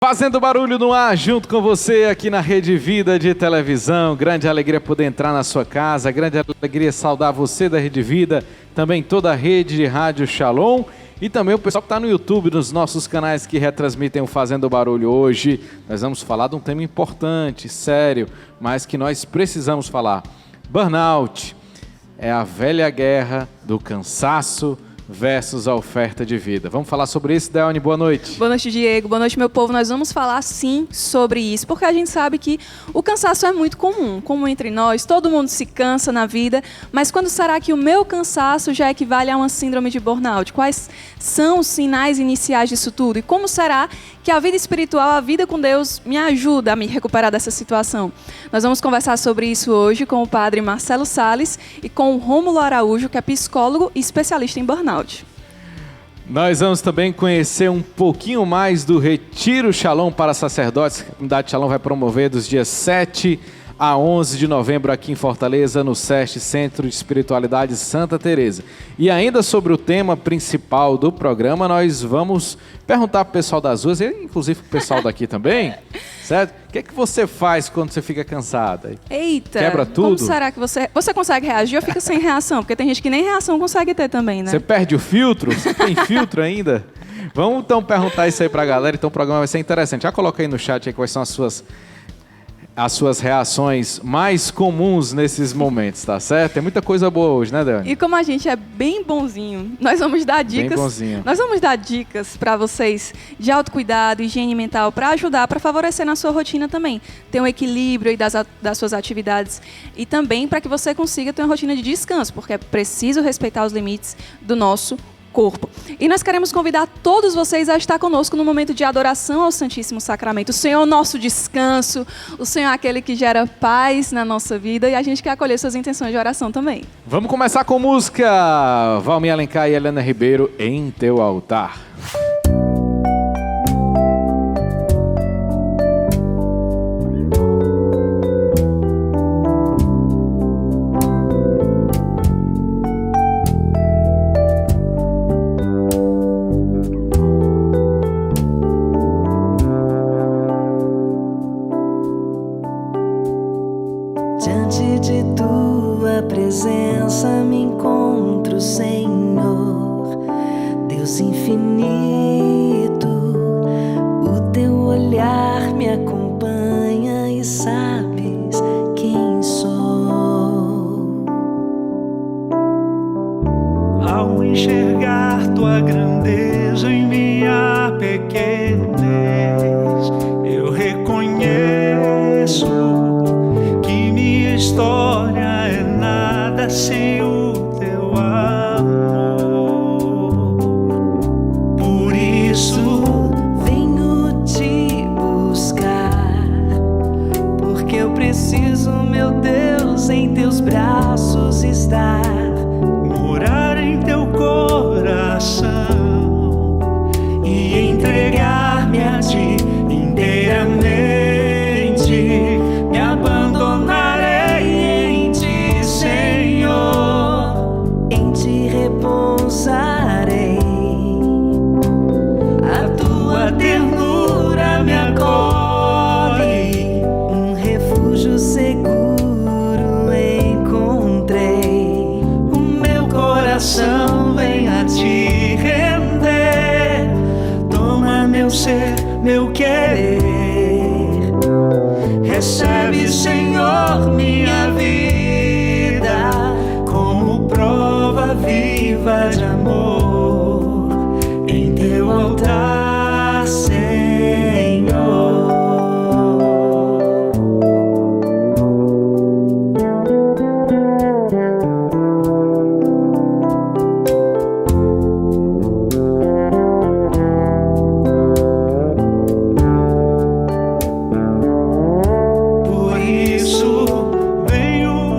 Fazendo barulho no ar, junto com você aqui na Rede Vida de televisão. Grande alegria poder entrar na sua casa, grande alegria saudar você da Rede Vida, também toda a rede de Rádio Shalom e também o pessoal que está no YouTube, nos nossos canais que retransmitem o Fazendo Barulho. Hoje nós vamos falar de um tema importante, sério, mas que nós precisamos falar. Burnout é a velha guerra do cansaço versus a oferta de vida. Vamos falar sobre isso, Deone? Boa noite. Boa noite, Diego. Boa noite, meu povo. Nós vamos falar, sim, sobre isso, porque a gente sabe que o cansaço é muito comum entre nós. Todo mundo se cansa na vida, mas quando será que o meu cansaço já equivale a uma síndrome de burnout? Quais são os sinais iniciais disso tudo? E como será que a vida espiritual, a vida com Deus, me ajuda a me recuperar dessa situação? Nós vamos conversar sobre isso hoje com o padre Marcelo Salles e com o Rômulo Araújo, que é psicólogo e especialista em burnout. Nós vamos também conhecer um pouquinho mais do Retiro Shalom para sacerdotes, que a comunidade Shalom vai promover dos dias 7 a 11 de novembro aqui em Fortaleza, no SESC, Centro de Espiritualidade Santa Teresa. E ainda sobre o tema principal do programa, nós vamos perguntar para o pessoal das ruas, e inclusive para o pessoal daqui também, certo? O que é que você faz quando você fica cansada? Eita! Quebra tudo? Como será que você consegue reagir ou fica sem reação? Porque tem gente que nem reação consegue ter também, né? Você perde o filtro? Você tem filtro ainda? Vamos então perguntar isso aí para a galera, então o programa vai ser interessante. Já coloca aí no chat aí quais são as suas reações mais comuns nesses momentos, tá certo? Tem muita coisa boa hoje, né, Deone? E como a gente é bem bonzinho, nós vamos dar dicas. Bem bonzinho. Nós vamos dar dicas para vocês de autocuidado, higiene mental, para ajudar, para favorecer na sua rotina também. Ter um equilíbrio aí das suas atividades e também para que você consiga ter uma rotina de descanso, porque é preciso respeitar os limites do nosso corpo. E nós queremos convidar todos vocês a estar conosco no momento de adoração ao Santíssimo Sacramento. O Senhor é o nosso descanso, o Senhor é aquele que gera paz na nossa vida e a gente quer acolher suas intenções de oração também. Vamos começar com música. Valmir Alencar e Helena Ribeiro, Em Teu Altar. Diante de tua presença me encontro, Senhor, Deus infinito. O teu olhar me acompanha e sabes quem sou. Ao enxergar tua grandeza em minha pequenez, eu reconheço história é nada sem o teu amor. Por isso venho te buscar, porque eu preciso, meu Deus, em teus braços estar, morar em teu coração e entregar-me a ti inteiramente, me abandonar repousarei. A tua ternura me acolhe, um refúgio seguro encontrei. O meu coração vem a te render. Toma meu ser, meu querer. Recebe, Senhor, minha vida como prova viva de amor em teu altar, Senhor. Por isso venho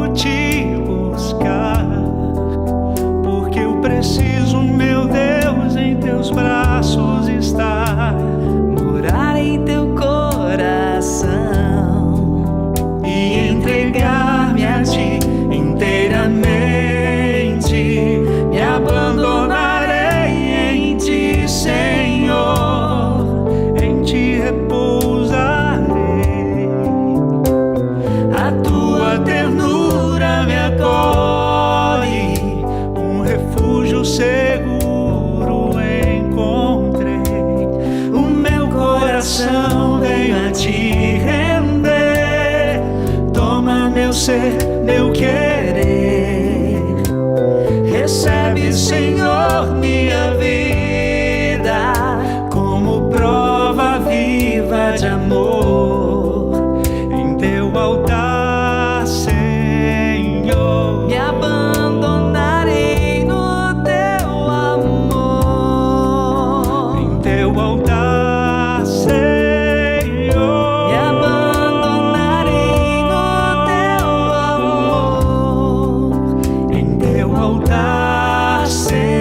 coração vem a te render. Toma meu ser, meu querer. Recebe, Senhor, minha vida como prova viva de amor em teu altar, Senhor. Me abandonarei no teu amor em teu altar, Senhor. Me abandonarei no teu amor em teu altar, Senhor.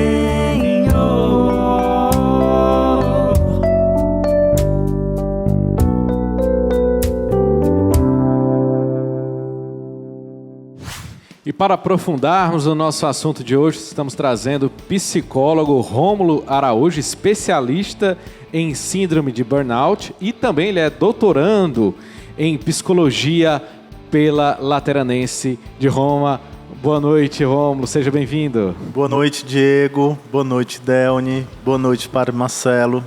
E para aprofundarmos o nosso assunto de hoje, estamos trazendo o psicólogo Rômulo Araújo, especialista em síndrome de burnout, e também ele é doutorando em psicologia pela Lateranense de Roma. Boa noite, Rômulo, seja bem-vindo. Boa noite, Diego. Boa noite, Delny. Boa noite, Padre Marcelo.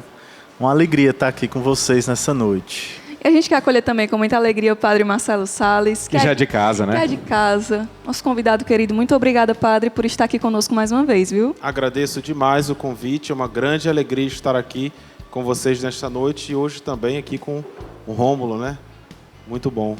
Uma alegria estar aqui com vocês nessa noite. E a gente quer acolher também com muita alegria o Padre Marcelo Salles, Que já é de casa, que é né? de casa. Nosso convidado querido, muito obrigada, Padre, por estar aqui conosco mais uma vez, viu? Agradeço demais o convite, é uma grande alegria estar aqui com vocês nesta noite e hoje também aqui com o Rômulo, né? Muito bom.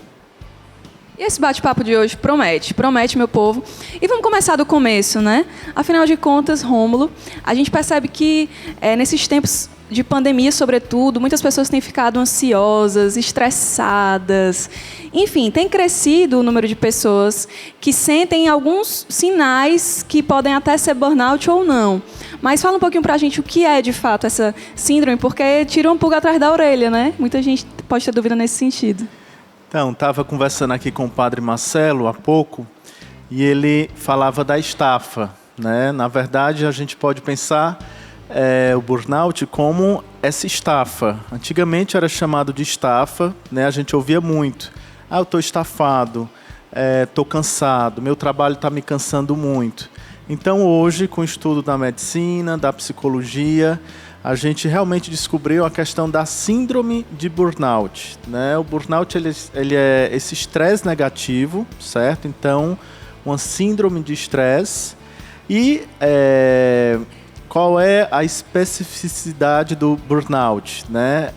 E esse bate-papo de hoje promete, meu povo. E vamos começar do começo, né? Afinal de contas, Rômulo, a gente percebe que nesses tempos de pandemia, sobretudo, muitas pessoas têm ficado ansiosas, estressadas. Enfim, tem crescido o número de pessoas que sentem alguns sinais que podem até ser burnout ou não. Mas fala um pouquinho pra gente o que é, de fato, essa síndrome, porque tira um pulga atrás da orelha, né? Muita gente pode ter dúvida nesse sentido. Então, estava conversando aqui com o Padre Marcelo há pouco e ele falava da estafa, né? Na verdade, a gente pode pensar o burnout como essa estafa. Antigamente era chamado de estafa, né? A gente ouvia muito. Eu estou estafado, estou cansado, meu trabalho está me cansando muito. Então, hoje, com o estudo da medicina, da psicologia, a gente realmente descobriu a questão da síndrome de burnout, né? O burnout ele é esse estresse negativo, certo? Então, uma síndrome de estresse. E qual é a especificidade do burnout, né?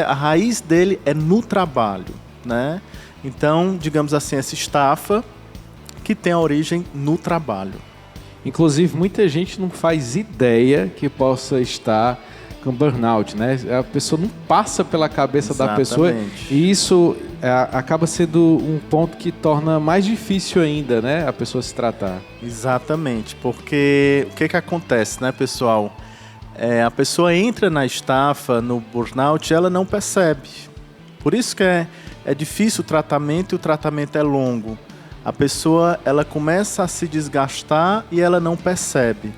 A raiz dele é no trabalho, né? Então, digamos assim, essa estafa que tem a origem no trabalho. Inclusive, muita gente não faz ideia que possa estar com burnout, né? A pessoa não passa pela cabeça da pessoa e isso acaba sendo um ponto que torna mais difícil ainda, né? A pessoa se tratar. Exatamente, porque o que acontece, né, pessoal? A pessoa entra na estafa, no burnout, e ela não percebe. Por isso que é difícil o tratamento e o tratamento é longo. A pessoa ela começa a se desgastar e ela não percebe,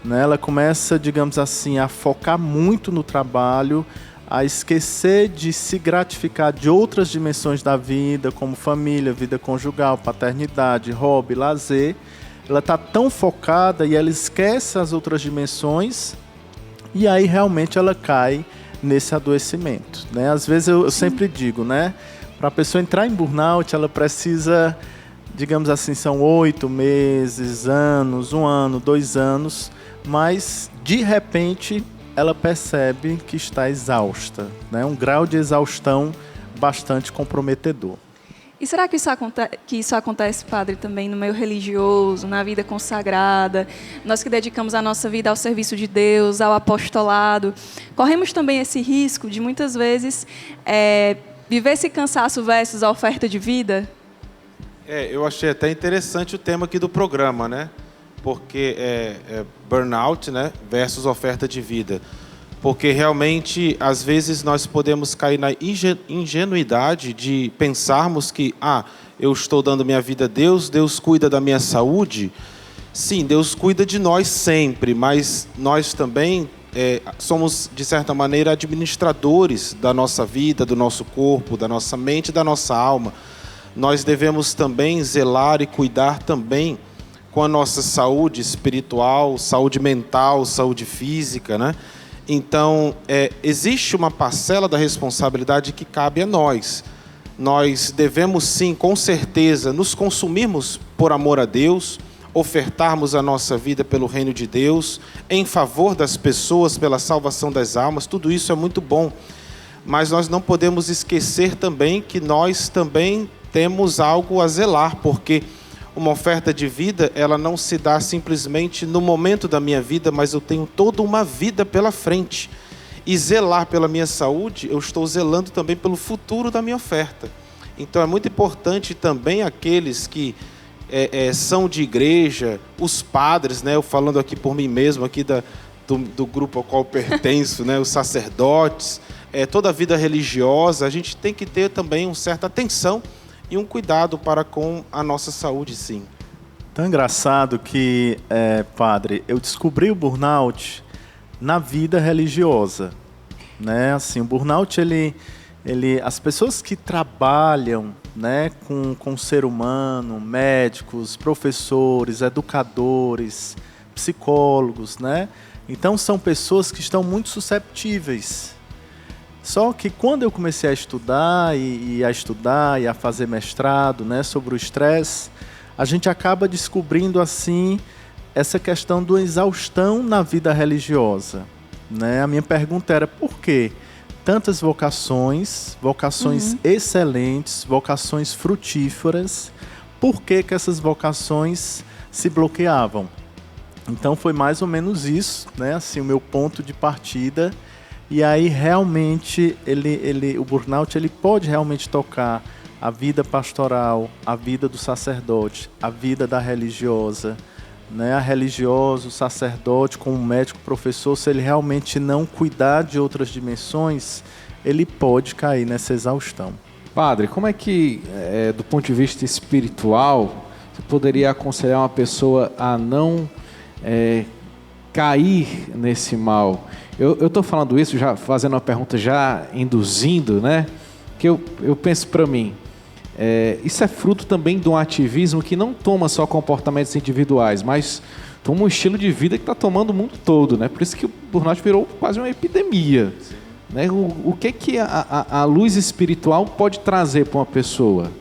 né? Ela começa, digamos assim, a focar muito no trabalho, a esquecer de se gratificar de outras dimensões da vida, como família, vida conjugal, paternidade, hobby, lazer. Ela está tão focada e ela esquece as outras dimensões e aí realmente ela cai nesse adoecimento, né? Às vezes eu sempre digo, né? Para a pessoa entrar em burnout, ela precisa, digamos assim, são 8 meses, anos, 1 ano, 2 anos, mas de repente ela percebe que está exausta, né? Um grau de exaustão bastante comprometedor. E será que isso acontece, Padre, também no meio religioso, na vida consagrada? Nós que dedicamos a nossa vida ao serviço de Deus, ao apostolado, corremos também esse risco de muitas vezes viver esse cansaço versus a oferta de vida? Eu achei até interessante o tema aqui do programa, né? Porque burnout, né, versus oferta de vida. Porque realmente, às vezes, nós podemos cair na ingenuidade de pensarmos que, eu estou dando minha vida a Deus, Deus cuida da minha saúde. Sim, Deus cuida de nós sempre, mas nós também somos, de certa maneira, administradores da nossa vida, do nosso corpo, da nossa mente e da nossa alma. Nós devemos também zelar e cuidar também com a nossa saúde espiritual, saúde mental, saúde física, né? Então, existe uma parcela da responsabilidade que cabe a nós. Nós devemos sim, com certeza, nos consumirmos por amor a Deus, ofertarmos a nossa vida pelo reino de Deus, em favor das pessoas, pela salvação das almas, tudo isso é muito bom. Mas nós não podemos esquecer também que nós também temos algo a zelar, porque uma oferta de vida, ela não se dá simplesmente no momento da minha vida, mas eu tenho toda uma vida pela frente. E zelar pela minha saúde, eu estou zelando também pelo futuro da minha oferta. Então é muito importante também aqueles que são de igreja, os padres, né? Eu falando aqui por mim mesmo, aqui do grupo ao qual pertenço, né? Os sacerdotes, toda a vida religiosa, a gente tem que ter também uma certa atenção e um cuidado para com a nossa saúde, sim. Tão engraçado que, padre, eu descobri o burnout na vida religiosa, né? Assim, o burnout, as pessoas que trabalham, né, com o ser humano, médicos, professores, educadores, psicólogos, né? Então são pessoas que estão muito susceptíveis. Só que quando eu comecei a estudar e a fazer mestrado, né, sobre o estresse, a gente acaba descobrindo assim essa questão da exaustão na vida religiosa, né? A minha pergunta era por quê? Tantas vocações excelentes, vocações frutíferas, por que essas vocações se bloqueavam? Então foi mais ou menos isso, né? Assim, o meu ponto de partida. E aí realmente o burnout ele pode realmente tocar a vida pastoral, a vida do sacerdote, a vida da religiosa, né? A religiosa, o sacerdote, como médico, professor, se ele realmente não cuidar de outras dimensões, ele pode cair nessa exaustão. Padre, como é que, do ponto de vista espiritual, você poderia aconselhar uma pessoa a não cair nesse mal? Eu estou falando isso, já fazendo uma pergunta, já induzindo, né? Que eu penso para mim, isso é fruto também de um ativismo que não toma só comportamentos individuais, mas toma um estilo de vida que está tomando o mundo todo, né? Por isso que o burnout virou quase uma epidemia. Né? O que a luz espiritual pode trazer para uma pessoa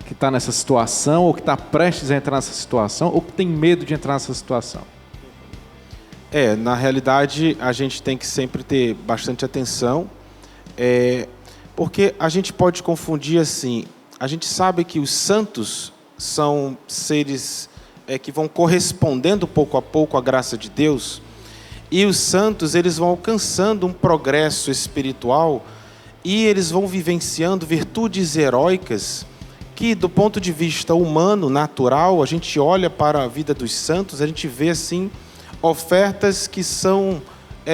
que está nessa situação, ou que está prestes a entrar nessa situação, ou que tem medo de entrar nessa situação? Na realidade, a gente tem que sempre ter bastante atenção, porque a gente pode confundir assim. A gente sabe que os santos são seres que vão correspondendo pouco a pouco à graça de Deus, e os santos eles vão alcançando um progresso espiritual e eles vão vivenciando virtudes heróicas que, do ponto de vista humano, natural, a gente olha para a vida dos santos, a gente vê assim ofertas que são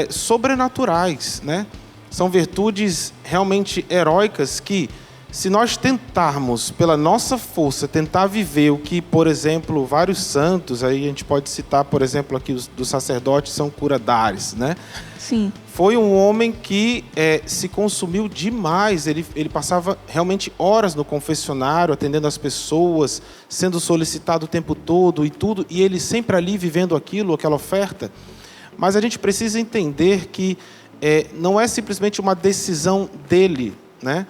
sobrenaturais, né? São virtudes realmente heróicas que, se nós tentarmos, pela nossa força, tentar viver o que, por exemplo, vários santos, aí a gente pode citar, por exemplo, aqui os do sacerdote São Curadares, né? Sim. Foi um homem que se consumiu demais, ele passava realmente horas no confessionário, atendendo as pessoas, sendo solicitado o tempo todo e tudo, e ele sempre ali vivendo aquela oferta. Mas a gente precisa entender que não é simplesmente uma decisão dele, né?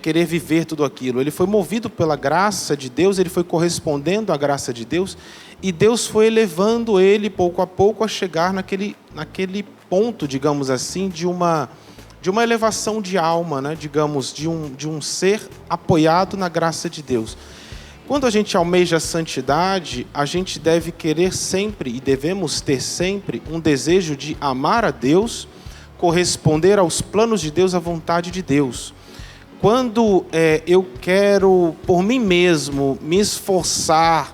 Querer viver tudo aquilo. Ele foi movido pela graça de Deus, ele foi correspondendo à graça de Deus, e Deus foi elevando ele pouco a pouco a chegar naquele ponto, digamos assim, de uma elevação de alma, né? Digamos, de um ser apoiado na graça de Deus. Quando a gente almeja a santidade, a gente deve querer sempre, e devemos ter sempre, um desejo de amar a Deus, corresponder aos planos de Deus, à vontade de Deus. Quando eu quero, por mim mesmo, me esforçar,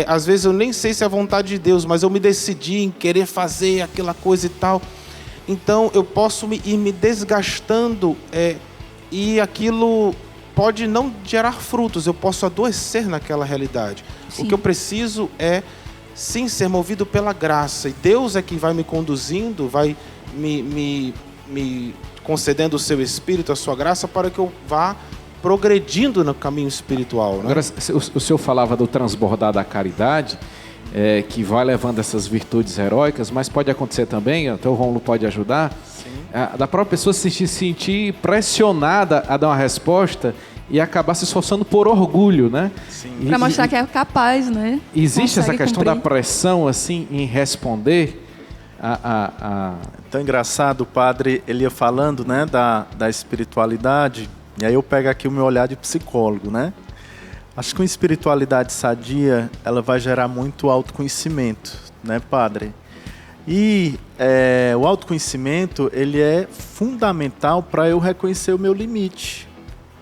às vezes eu nem sei se é a vontade de Deus, mas eu me decidi em querer fazer aquela coisa e tal, então eu posso ir me desgastando e aquilo pode não gerar frutos, eu posso adoecer naquela realidade. Sim. O que eu preciso sim, ser movido pela graça, e Deus é que vai me conduzindo, vai me concedendo o seu Espírito, a sua graça, para que eu vá progredindo no caminho espiritual, né? Agora, o senhor falava do transbordar da caridade, que vai levando essas virtudes heróicas, mas pode acontecer também, até o Rômulo pode ajudar, da própria pessoa se sentir pressionada a dar uma resposta e acabar se esforçando por orgulho, né? Para mostrar que é capaz, né? Existe essa Consegue questão cumprir. da pressão, assim, em responder Tão engraçado, o padre, ele ia falando, né, da espiritualidade, e aí eu pego aqui o meu olhar de psicólogo, né? Acho que uma espiritualidade sadia, ela vai gerar muito autoconhecimento, né, padre? E o autoconhecimento, ele é fundamental para eu reconhecer o meu limite,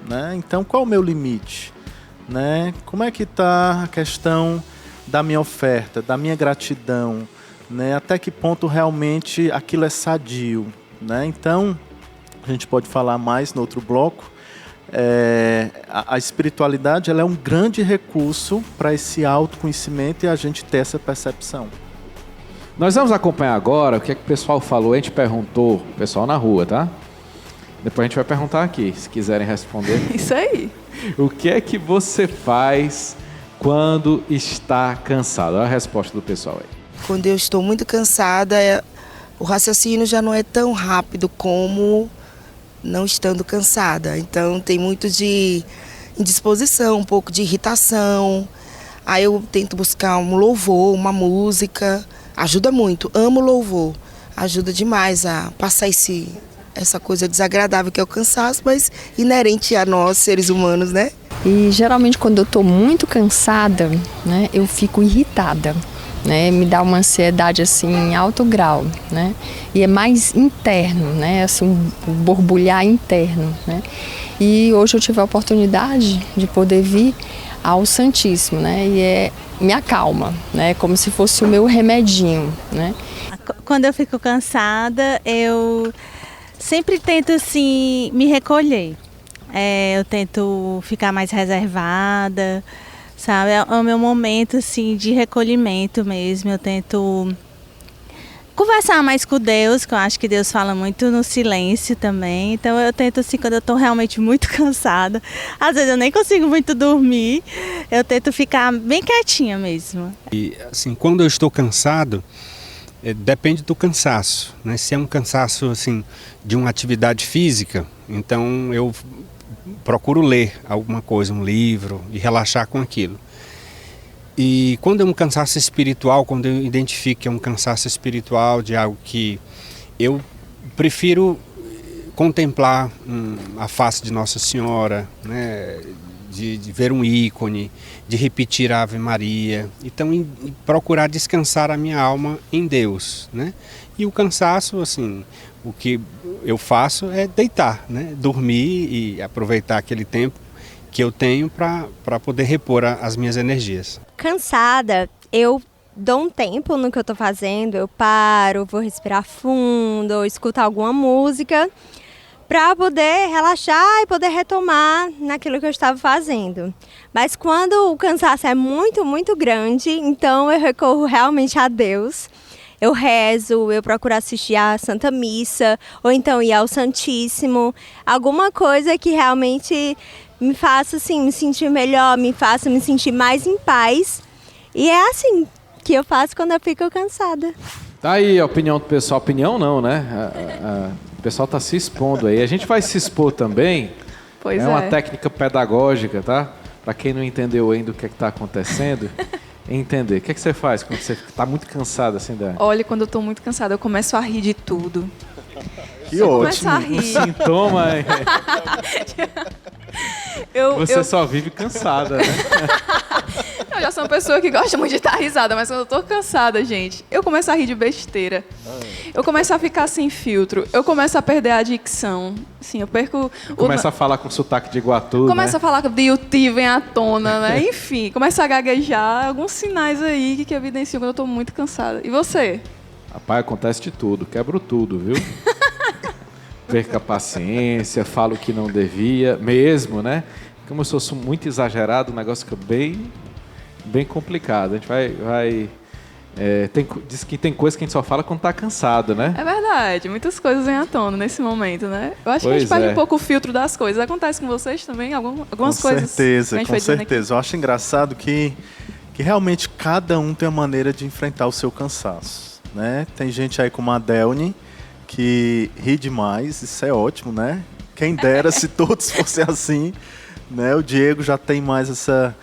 né? Então, qual é o meu limite? Né? Como é que está a questão da minha oferta, da minha gratidão? Né? Até que ponto realmente aquilo é sadio? Né? Então, a gente pode falar mais no outro bloco. A espiritualidade, ela é um grande recurso para esse autoconhecimento e a gente ter essa percepção. Nós vamos acompanhar agora o que é que o pessoal falou. A gente perguntou, o pessoal na rua, tá? Depois a gente vai perguntar aqui, se quiserem responder. Isso aí. O que é que você faz quando está cansado? Olha a resposta do pessoal aí. Quando eu estou muito cansada, o raciocínio já não é tão rápido como não estando cansada. Então tem muito de indisposição, um pouco de irritação. Aí eu tento buscar um louvor, uma música. Ajuda muito, amo louvor. Ajuda demais a passar essa coisa desagradável que é o cansaço, mas inerente a nós, seres humanos, né? E geralmente quando eu estou muito cansada, né, eu fico irritada, né? Me dá uma ansiedade assim em alto grau, né? E é mais interno, né? Assim, um borbulhar interno, né? E hoje eu tive a oportunidade de poder vir ao Santíssimo, né? E me acalma, né? Como se fosse o meu remedinho, né? Quando eu fico cansada, eu sempre tento assim me recolher. Eu tento ficar mais reservada, sabe? É o meu momento assim de recolhimento mesmo. Eu tento conversar mais com Deus, que eu acho que Deus fala muito no silêncio também. Então eu tento assim, quando eu estou realmente muito cansada, às vezes eu nem consigo muito dormir, eu tento ficar bem quietinha mesmo. E assim, quando eu estou cansado, depende do cansaço, né? Se é um cansaço assim de uma atividade física, então eu procuro ler alguma coisa, um livro e relaxar com aquilo. E quando é um cansaço espiritual, quando eu identifico que é um cansaço espiritual de algo que eu prefiro contemplar a face de Nossa Senhora, né? De ver um ícone, de repetir a Ave Maria, então procurar descansar a minha alma em Deus, né? E o cansaço, assim, o que eu faço é deitar, né? Dormir e aproveitar aquele tempo que eu tenho para poder repor as minhas energias. Cansada, eu dou um tempo no que eu estou fazendo, eu paro, vou respirar fundo, ou escutar alguma música, para poder relaxar e poder retomar naquilo que eu estava fazendo. Mas quando o cansaço é muito, muito grande, então eu recorro realmente a Deus. Eu rezo, eu procuro assistir a Santa Missa, ou então ir ao Santíssimo. Alguma coisa que realmente me faça assim, me sentir melhor, me faça me sentir mais em paz. E é assim que eu faço quando eu fico cansada. Tá aí a opinião do pessoal. Opinião não, né? O pessoal está se expondo aí. A gente vai se expor também. Pois é uma técnica pedagógica, tá? Para quem não entendeu ainda o que é que está acontecendo, entender. O que é que você faz quando você está muito cansado assim, Dani? Olha, quando eu tô muito cansada, eu começo a rir de tudo. Que eu ótimo. começo a rir. Sintoma é... Você só vive cansada, né? Eu já sou uma pessoa que gosta muito de dar risada, mas quando eu tô cansada, gente, eu começo a rir de besteira. Eu começo a ficar sem filtro. Eu começo a perder a dicção. Assim, eu perco... Começa a falar com sotaque de Iguatu, Começa né? a falar de UT, vem à tona, né? Enfim, começa a gaguejar. Alguns sinais aí que evidenciam quando eu tô muito cansada. E você? Rapaz, acontece de tudo. Quebro tudo, viu? Perca a paciência, falo o que não devia, mesmo, né? Como eu sou muito exagerado, o negócio fica bem complicado. A gente vai diz que tem coisa que a gente só fala quando tá cansado, né? É verdade, muitas coisas vêm à tona nesse momento, né? Eu acho que a gente perde um pouco o filtro das coisas. Acontece com vocês também? Algumas coisas? Com certeza. Eu acho engraçado que que realmente cada um tem uma maneira de enfrentar o seu cansaço, né? Tem gente aí como a Delny, que ri demais, isso é ótimo, né? Quem dera se todos fossem assim, né? O Diego já tem mais essa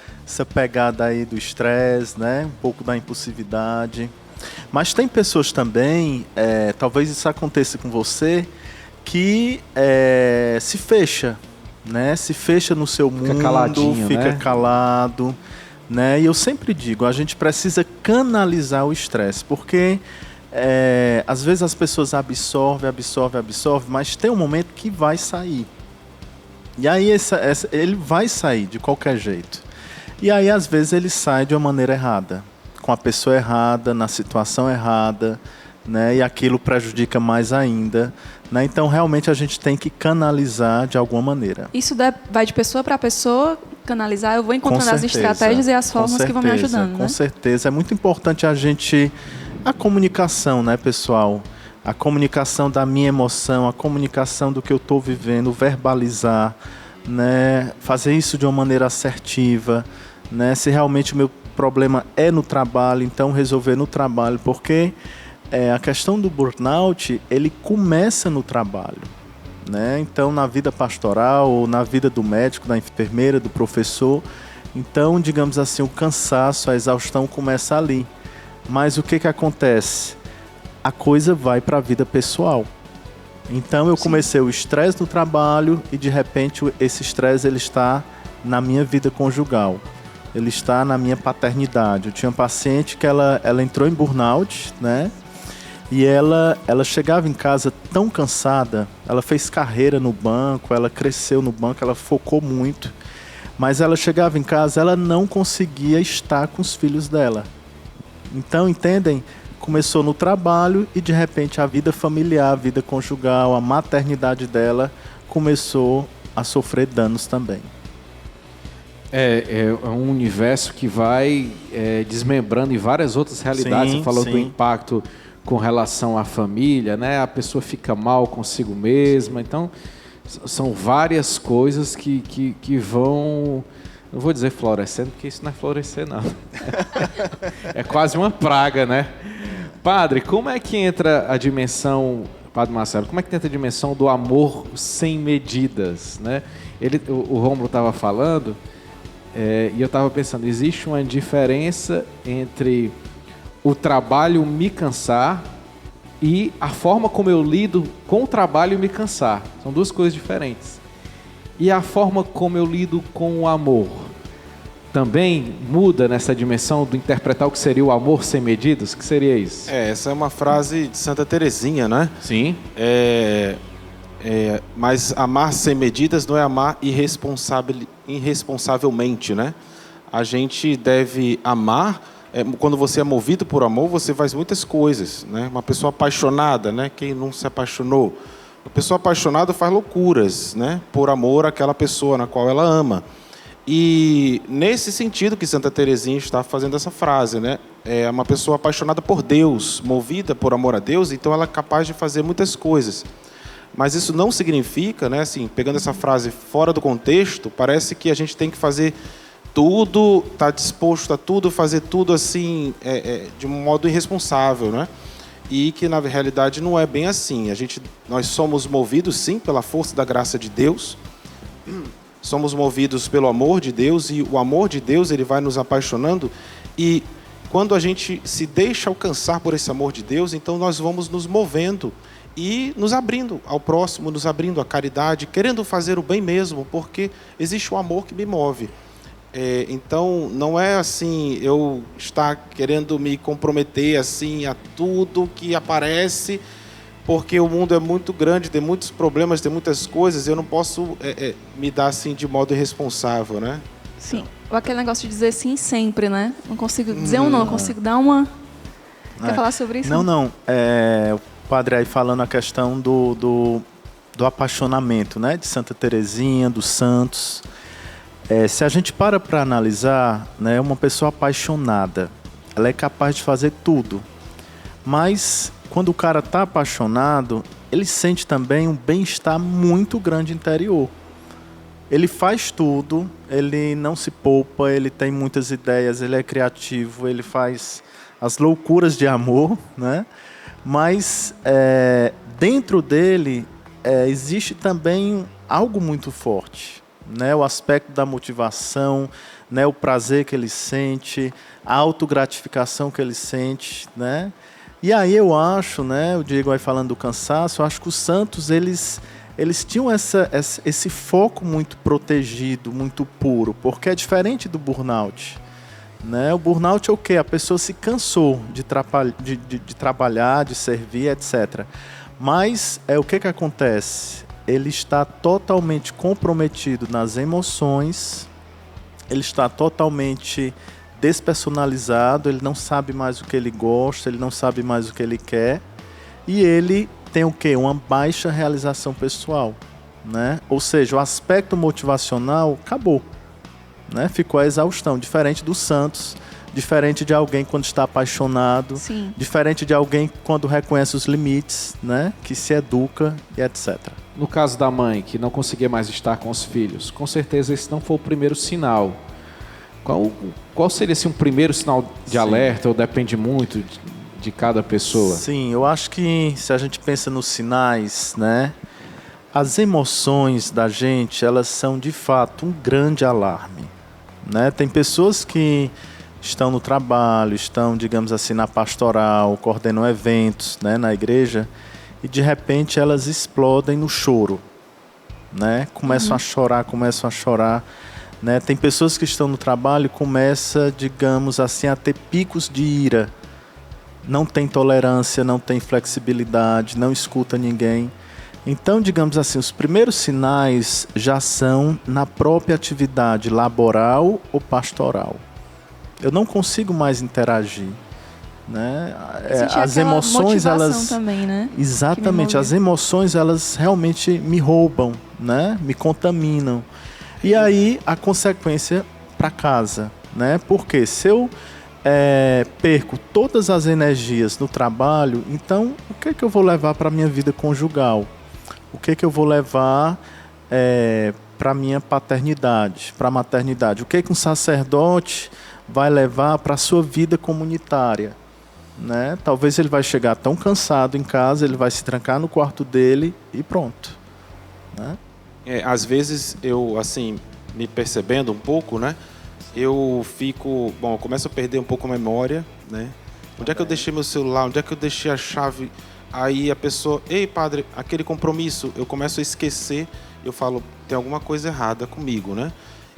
pegada aí do estresse, né? Um pouco da impulsividade. Mas tem pessoas também, talvez isso aconteça com você, que se fecha, né? Se fecha no seu mundo, fica calado, né? E eu sempre digo, a gente precisa canalizar o estresse, porque às vezes as pessoas absorvem, mas tem um momento que vai sair. E aí ele vai sair de qualquer jeito. E aí às vezes ele sai de uma maneira errada, com a pessoa errada, na situação errada, né? E aquilo prejudica mais ainda, né? Então realmente a gente tem que canalizar de alguma maneira. Isso vai de pessoa para pessoa, canalizar, eu vou encontrando as estratégias e as formas que vão me ajudando, né? Com certeza, é muito importante a comunicação, né, pessoal? A comunicação da minha emoção, a comunicação do que eu estou vivendo, verbalizar, né? Fazer isso de uma maneira assertiva, né? Se realmente o meu problema é no trabalho, então resolver no trabalho, porque a questão do burnout, ele começa no trabalho, né? Então, na vida pastoral, ou na vida do médico, da enfermeira, do professor, então, digamos assim, o cansaço, a exaustão começa ali. Mas o que acontece? A coisa vai para a vida pessoal. Então, eu comecei o estresse no trabalho e, de repente, esse estresse ele está na minha vida conjugal. Ele está na minha paternidade. Eu tinha uma paciente que ela entrou em burnout, né? E ela chegava em casa tão cansada, ela fez carreira no banco, ela cresceu no banco, ela focou muito, mas ela chegava em casa, ela não conseguia estar com os filhos dela. Então, entendem? Começou no trabalho e, de repente, a vida familiar, a vida conjugal, a maternidade dela começou a sofrer danos também. É um universo que vai desmembrando em várias outras realidades. Você falou do impacto com relação à família, né? A pessoa fica mal consigo mesma. Então, são várias coisas que vão... Não vou dizer florescendo, porque isso não é florescer, não. É quase uma praga, né? Padre, como é que entra a dimensão... Padre Marcelo, como é que entra a dimensão do amor sem medidas, né? O Rômulo estava falando... e eu estava pensando, existe uma diferença entre o trabalho me cansar e a forma como eu lido com o trabalho me cansar. São duas coisas diferentes. E a forma como eu lido com o amor também muda nessa dimensão do interpretar o que seria o amor sem medidas? O que seria isso? Essa é uma frase de Santa Teresinha, né? Sim. Mas amar sem medidas não é amar irresponsavelmente, né? A gente deve amar, quando você é movido por amor, você faz muitas coisas, né? Uma pessoa apaixonada, né? Quem não se apaixonou? Uma pessoa apaixonada faz loucuras, né? Por amor àquela pessoa na qual ela ama. E nesse sentido que Santa Teresinha está fazendo essa frase, né? É uma pessoa apaixonada por Deus, movida por amor a Deus, então ela é capaz de fazer muitas coisas. Mas isso não significa, né, assim, pegando essa frase fora do contexto, parece que a gente tem que fazer tudo, tá disposto a tudo, fazer tudo assim, de um modo irresponsável, né? E que na realidade não é bem assim. Nós somos movidos sim pela força da graça de Deus, somos movidos pelo amor de Deus, e o amor de Deus ele vai nos apaixonando, e quando a gente se deixa alcançar por esse amor de Deus, então nós vamos nos movendo e nos abrindo ao próximo, nos abrindo à caridade, querendo fazer o bem mesmo, porque existe o amor que me move. Então, não é assim, eu estar querendo me comprometer assim a tudo que aparece, porque o mundo é muito grande, tem muitos problemas, tem muitas coisas, eu não posso me dar assim de modo irresponsável, né? Sim, ou aquele negócio de dizer sim sempre, né? Não consigo dizer não consigo dar uma... Quer falar sobre isso? Não. O padre aí falando a questão do apaixonamento, né? De Santa Teresinha, dos santos. Se a gente para analisar, né, uma pessoa apaixonada, ela é capaz de fazer tudo. Mas quando o cara está apaixonado, ele sente também um bem-estar muito grande interior. ele faz tudo, ele não se poupa, ele tem muitas ideias, ele é criativo, ele faz as loucuras de amor, né? Mas dentro dele existe também algo muito forte, né? O aspecto da motivação, né? O prazer que ele sente, a autogratificação que ele sente, né? E aí eu acho, né? O Diego vai falando do cansaço, eu acho que os santos, eles tinham esse foco muito protegido, muito puro, porque é diferente do burnout. Né? O burnout é o quê? A pessoa se cansou de trabalhar, de servir, etc. Mas o que acontece? Ele está totalmente comprometido nas emoções, ele está totalmente despersonalizado, ele não sabe mais o que ele gosta, ele não sabe mais o que ele quer, e ele tem o quê? Uma baixa realização pessoal, né? Ou seja, o aspecto motivacional acabou, né? Ficou a exaustão, diferente dos santos, diferente de alguém quando está apaixonado, Sim. diferente de alguém quando reconhece os limites, né? Que se educa e etc. No caso da mãe, que não conseguia mais estar com os filhos, com certeza esse não foi o primeiro sinal. Qual seria assim, um primeiro sinal de alerta, ou depende muito de cada pessoa? Sim, eu acho que se a gente pensa nos sinais, né? As emoções da gente, elas são de fato um grande alarme, né? Tem pessoas que estão no trabalho, estão, digamos assim, na pastoral, coordenam eventos, né, na igreja, e de repente elas explodem no choro, né? Começam a chorar, né? Tem pessoas que estão no trabalho e começam, digamos assim, a ter picos de ira. Não tem tolerância, não tem flexibilidade, não escuta ninguém. Então, digamos assim, os primeiros sinais já são na própria atividade laboral ou pastoral. Eu não consigo mais interagir, né? As emoções, elas também, né? Exatamente, as emoções, elas realmente me roubam, né? Me contaminam. E aí a consequência para casa, né? Porque se eu perco todas as energias no trabalho, então o que é que eu vou levar para a minha vida conjugal? O que é que eu vou levar para a minha paternidade, para a maternidade? O que é que um sacerdote vai levar para a sua vida comunitária? Né? Talvez ele vai chegar tão cansado em casa, ele vai se trancar no quarto dele e pronto. Né? Às vezes eu, assim, me percebendo um pouco, né? Eu começo a perder um pouco a memória, né? Onde é que eu deixei meu celular? Onde é que eu deixei a chave? Aí a pessoa, ei padre, aquele compromisso, eu começo a esquecer, eu falo, tem alguma coisa errada comigo, né?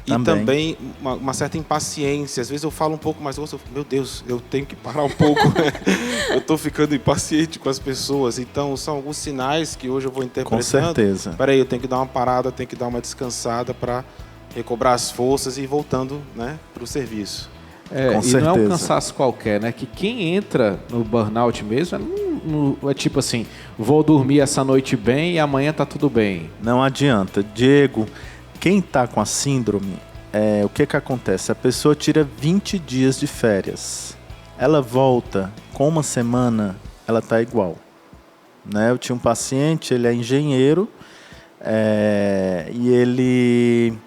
E também uma certa impaciência. Às vezes eu falo um pouco mais, meu Deus, eu tenho que parar um pouco. Eu estou ficando impaciente com as pessoas. Então, são alguns sinais que hoje eu vou interpretando. Com certeza. Peraí, eu tenho que dar uma parada, tenho que dar uma descansada para recobrar as forças e ir voltando, né, para o serviço. Com e certeza. não é um cansaço qualquer, né? Que quem entra no burnout mesmo é tipo assim, vou dormir essa noite bem e amanhã tá tudo bem. Não adianta. Diego, quem está com a síndrome, o que acontece? A pessoa tira 20 dias de férias. Ela volta com uma semana, ela está igual. Né? Eu tinha um paciente, ele é engenheiro, e ele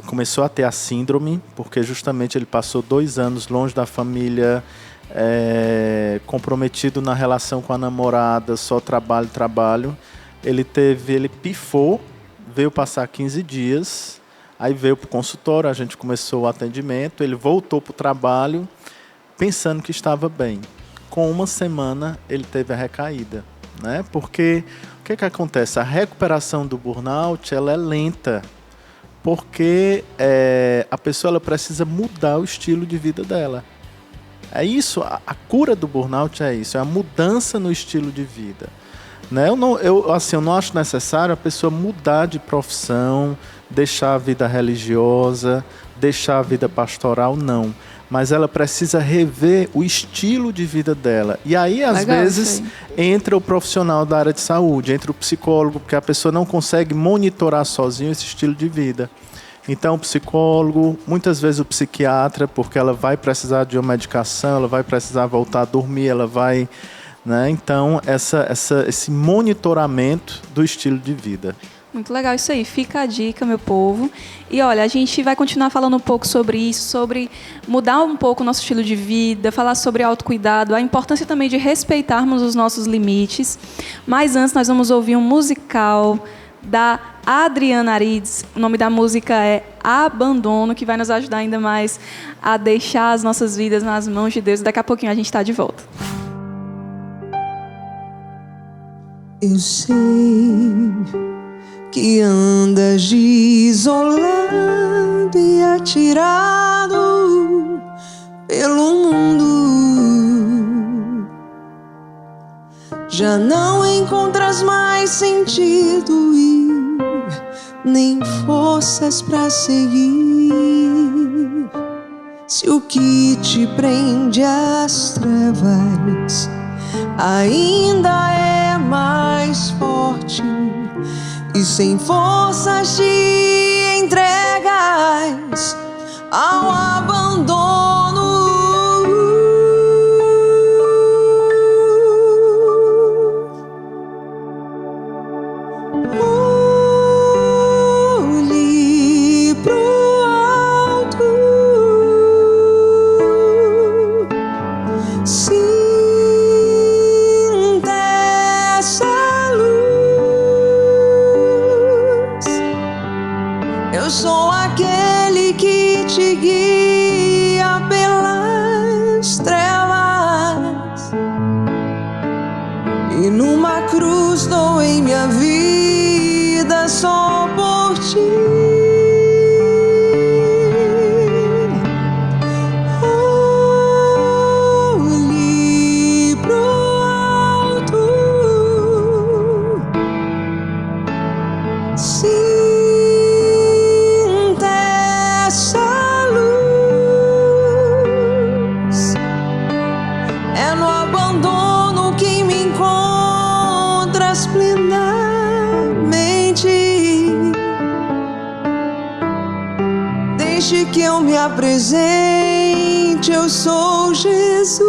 começou a ter a síndrome, porque justamente ele passou 2 anos longe da família, comprometido na relação com a namorada, só trabalho. Ele pifou, veio passar 15 dias, aí veio para o consultório, a gente começou o atendimento, ele voltou para o trabalho pensando que estava bem. Com uma semana ele teve a recaída, né? Porque o que acontece? A recuperação do burnout, ela é lenta, porque a pessoa ela precisa mudar o estilo de vida dela. É isso, a cura do burnout é isso, é a mudança no estilo de vida. Né? Eu não acho necessário a pessoa mudar de profissão, deixar a vida religiosa, deixar a vida pastoral, não. Mas ela precisa rever o estilo de vida dela. E aí, às vezes, entra o profissional da área de saúde, entra o psicólogo, porque a pessoa não consegue monitorar sozinho esse estilo de vida. Então, o psicólogo, muitas vezes o psiquiatra, porque ela vai precisar de uma medicação, ela vai precisar voltar a dormir, ela vai... Né? Então, esse monitoramento do estilo de vida. Muito legal isso aí. Fica a dica, meu povo. E olha, a gente vai continuar falando um pouco sobre isso, sobre mudar um pouco o nosso estilo de vida, falar sobre autocuidado, a importância também de respeitarmos os nossos limites. Mas antes nós vamos ouvir um musical da Adriana Arides. O nome da música é Abandono, que vai nos ajudar ainda mais a deixar as nossas vidas nas mãos de Deus. Daqui a pouquinho a gente está de volta. Eu sei que andas isolado e atirado pelo mundo. Já não encontras mais sentido e nem forças pra seguir. Se o que te prende às trevas ainda é mais forte e sem forças te entregas ao abandono. Olhe pro alto, sinta essa luz. Eu sou aquele que te guia pelas trevas e numa cruz doei minha vida só por ti. Olhe pro alto, sinta essa luz. É no abandono que me encontras plenamente. Deixe que eu me apresente, eu sou Jesus.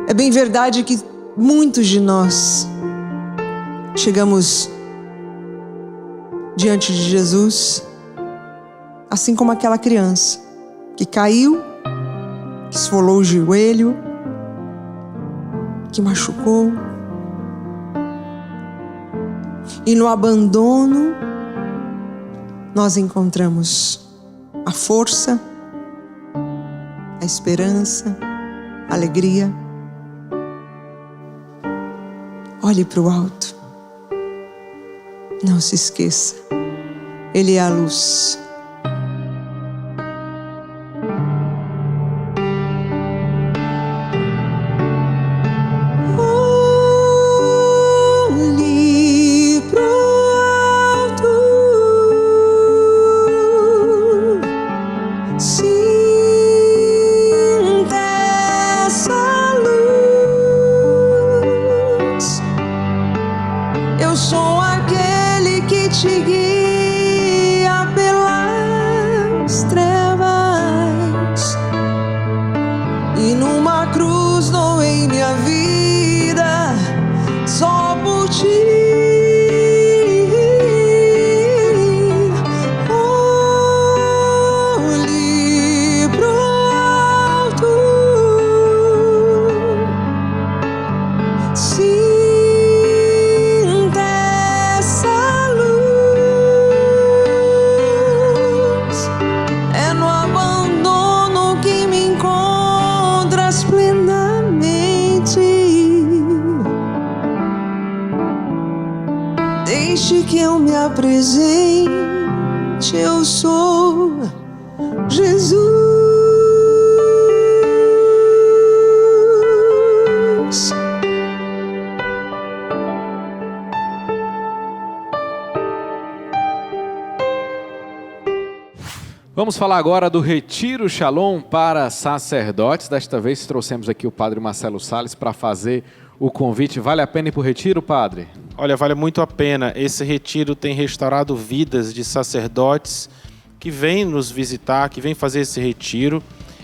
É bem verdade que muitos de nós chegamos diante de Jesus assim como aquela criança que caiu, que esfolou o joelho, que machucou. E no abandono nós encontramos a força, a esperança, a alegria. Olhe para o alto. Não se esqueça, Ele é a luz. Olhe pro alto, sinta essa luz. Eu sou aquele que te guia pelas trevas e numa cruz doei minha vida só por ti. Olhe pro alto, sinta essa luz. É no abandono que me encontras plenamente. Deixe que eu me apresente, eu sou Jesus. Vamos falar agora do Retiro Shalom para sacerdotes. Desta vez trouxemos aqui o padre Marcelo Salles para fazer o convite. Vale a pena ir para o retiro, padre? Olha, vale muito a pena. Esse retiro tem restaurado vidas de sacerdotes que vêm nos visitar, que vêm fazer esse retiro.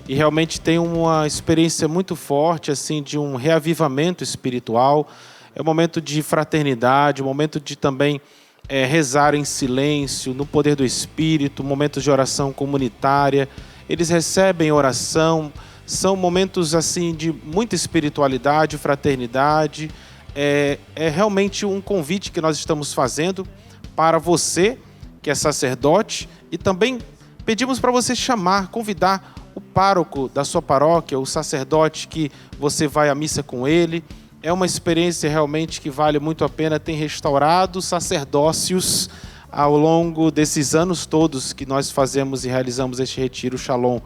e realmente tem uma experiência muito forte assim de um reavivamento espiritual. É um momento de fraternidade, um momento de também rezar em silêncio, no poder do Espírito, momentos de oração comunitária. Eles recebem oração, são momentos assim de muita espiritualidade, fraternidade. É realmente um convite que nós estamos fazendo para você, que é sacerdote, e também pedimos para você convidar o pároco da sua paróquia, o sacerdote que você vai à missa com ele. É uma experiência realmente que vale muito a pena, tem restaurado sacerdócios ao longo desses anos todos que nós fazemos e realizamos este retiro Shalom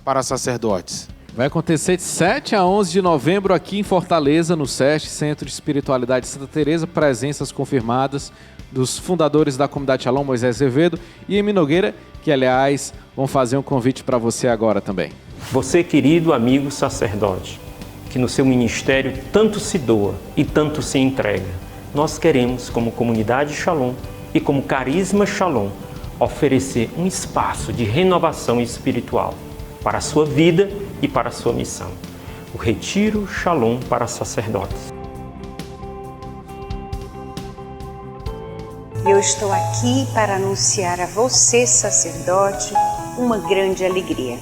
para sacerdotes. Vai acontecer de 7 a 11 de novembro aqui em Fortaleza, no SESC, Centro de Espiritualidade de Santa Teresa, presenças confirmadas dos fundadores da comunidade Shalom, Moisés Azevedo e Emi Nogueira, que aliás vão fazer um convite para você agora também. Você, querido amigo sacerdote, que no seu ministério tanto se doa e tanto se entrega, nós queremos, como comunidade Shalom e como carisma Shalom, oferecer um espaço de renovação espiritual para a sua vida e para a sua missão. O Retiro Shalom para sacerdotes. Eu estou aqui para anunciar a você, sacerdote, uma grande alegria.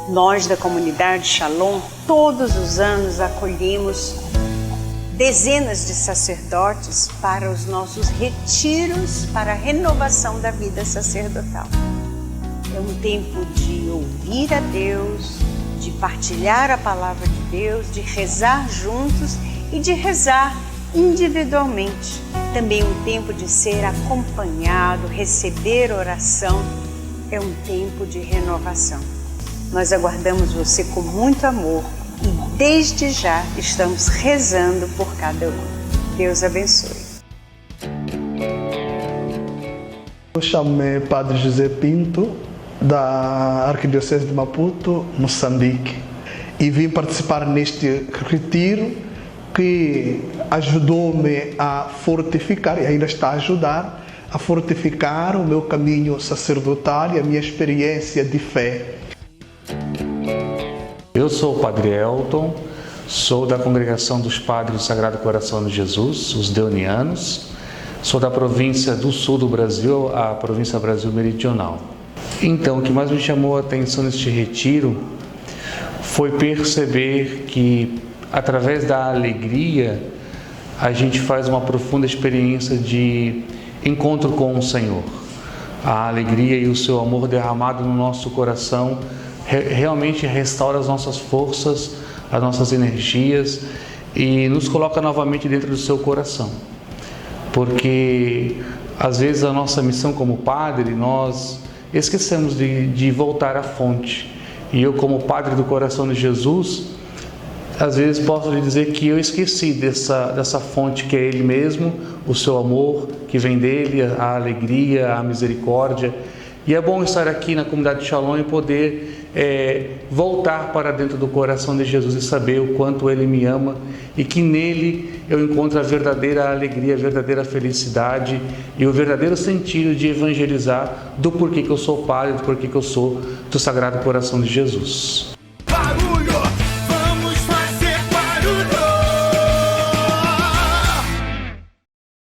Nós da comunidade Shalom, todos os anos acolhemos dezenas de sacerdotes para os nossos retiros para a renovação da vida sacerdotal. É um tempo de ouvir a Deus, de partilhar a palavra de Deus, de rezar juntos e de rezar individualmente. Também um tempo de ser acompanhado, receber oração. É um tempo de renovação. Nós aguardamos você com muito amor e desde já estamos rezando por cada um. Deus abençoe. Eu chamo-me Padre José Pinto, da Arquidiocese de Maputo, Moçambique, e vim participar neste retiro que ajudou-me a fortificar, e ainda está a ajudar, a fortificar o meu caminho sacerdotal e a minha experiência de fé. Eu sou o Padre Elton, sou da Congregação dos Padres do Sagrado Coração de Jesus, os Deonianos, sou da província do sul do Brasil, a província Brasil Meridional. Então, o que mais me chamou a atenção neste retiro foi perceber que, através da alegria, a gente faz uma profunda experiência de encontro com o Senhor. A alegria e o seu amor derramado no nosso coração realmente restaura as nossas forças, as nossas energias e nos coloca novamente dentro do seu coração. Porque, às vezes, a nossa missão como padre, nós esquecemos de voltar à fonte. E eu, como padre do coração de Jesus, às vezes posso lhe dizer que eu esqueci dessa fonte que é Ele mesmo, o seu amor que vem dele, a alegria, a misericórdia. E é bom estar aqui na comunidade Shalom e poder voltar para dentro do coração de Jesus e saber o quanto Ele me ama e que nele eu encontro a verdadeira alegria, a verdadeira felicidade e o verdadeiro sentido de evangelizar do porquê que eu sou padre, do porquê que eu sou do Sagrado Coração de Jesus.